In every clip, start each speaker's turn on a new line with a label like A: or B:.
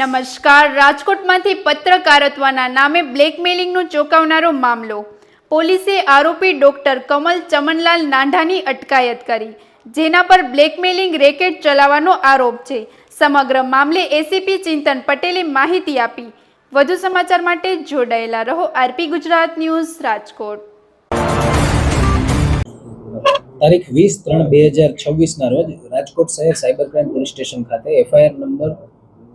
A: નમસ્કાર. રાજકોટમાંથી પત્રકારત્વના નામે બ્લેકમેલિંગનો ચોંકાવનારો મામલો. પોલીસે આરોપી ડોક્ટર કમલ ચમનલાલ નાંઢાની અટકાયત કરી, જેના પર બ્લેકમેલિંગ રેકેટ ચલાવવાનો આરોપ છે. સમગ્ર મામલે એસીપી ચિંતન પટેલે માહિતી આપી. વધુ સમાચાર માટે જોડાયેલા રહો આરપી ગુજરાત ન્યૂઝ રાજકોટ.
B: તારીખ 20/3/2026 ના રોજ રાજકોટ શહેર સાયબર ક્રાઇમ પોલીસ સ્ટેશન ખાતે એફઆઈઆર નંબર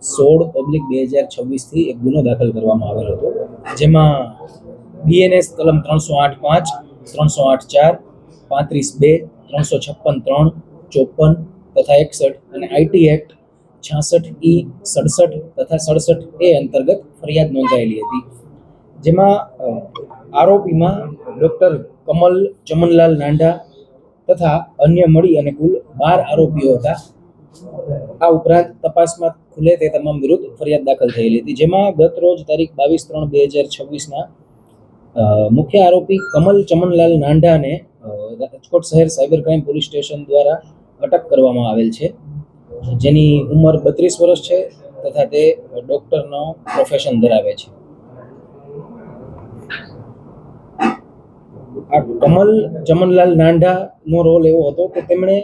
B: 16/2026 થી એક ગુનો દાખલ કરવામાં આવેલો હતો, જેમાં બીએનએસ કલમ 308(5), 308(4), 35(2), 356(3), 54 તથા 61 અને આઈટી એક્ટ 66E, 67 તથા 67A અંતર્ગત ફરિયાદ નોંધાયેલી હતી, જેમાં આરોપીમાં ડોક્ટર કમલ ચમનલાલ નાંઢા તથા અન્ય મળી અને કુલ 12 આરોપીઓ હતા. આ ઉપરાંત તપાસમાં ખુલે તે તમામ વિરુદ્ધ ફરિયાદ દાખલ થયેલી હતી, જેમાં ગત રોજ તારીખ 22/3/2026 મુખ્ય આરોપી કમલ ચમનલાલ નાંઢાને રાજકોટ શહેર સાયબર ક્રાઇમ પોલીસ સ્ટેશન દ્વારા અટક કરવામાં આવેલ છે, જેની ઉંમર 32 વર્ષ છે તથા તે ડોક્ટરનો પ્રોફેશન ધરાવે છે. આ કમલ ચમનલાલ નાંઢાનો રોલ એવો હતો કે તેમણે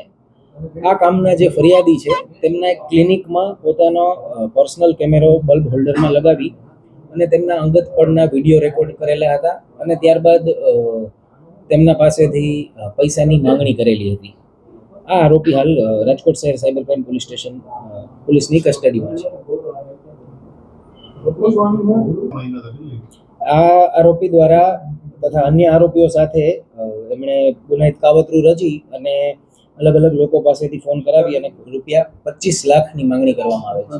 B: આ કામના જે ફરિયાદી છે તેમના એક ક્લિનિકમાં પોતાનો પર્સનલ કેમેરો બલ્બ હોલ્ડરમાં લગાવી અને તેમના અંગત પળના વિડીયો રેકોર્ડ કરેલા હતા અને ત્યારબાદ તેમના પાસેથી પૈસાની માંગણી કરેલી હતી. આ આરોપી હાલ રાજકોટ શહેર સાયબર ક્રાઇમ પોલીસ સ્ટેશન પોલીસની કસ્ટડીમાં છે. આ આરોપી દ્વારા તથા અન્ય આરોપીઓ સાથે એમણે ગુનાહિત કાવતરું રચી અને અલગ અલગ લોકો પાસેથી ફોન કરાવી અને રૂપિયા 25 લાખની માંગણી કરવામાં આવે છે.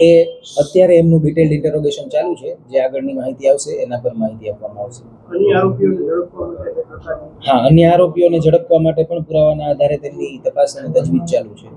B: એ અત્યારે એમનું ડિટેલ્ડ ઇન્ટરોગેશન ચાલુ છે. જે આગળની માહિતી આવશે એના પર માહિતી આપવામાં આવશે. અન્ય આરોપીઓને ઝડપવા માટે પણ પુરાવાના આધારે તેમની તપાસ અને તજવીજ ચાલુ છે.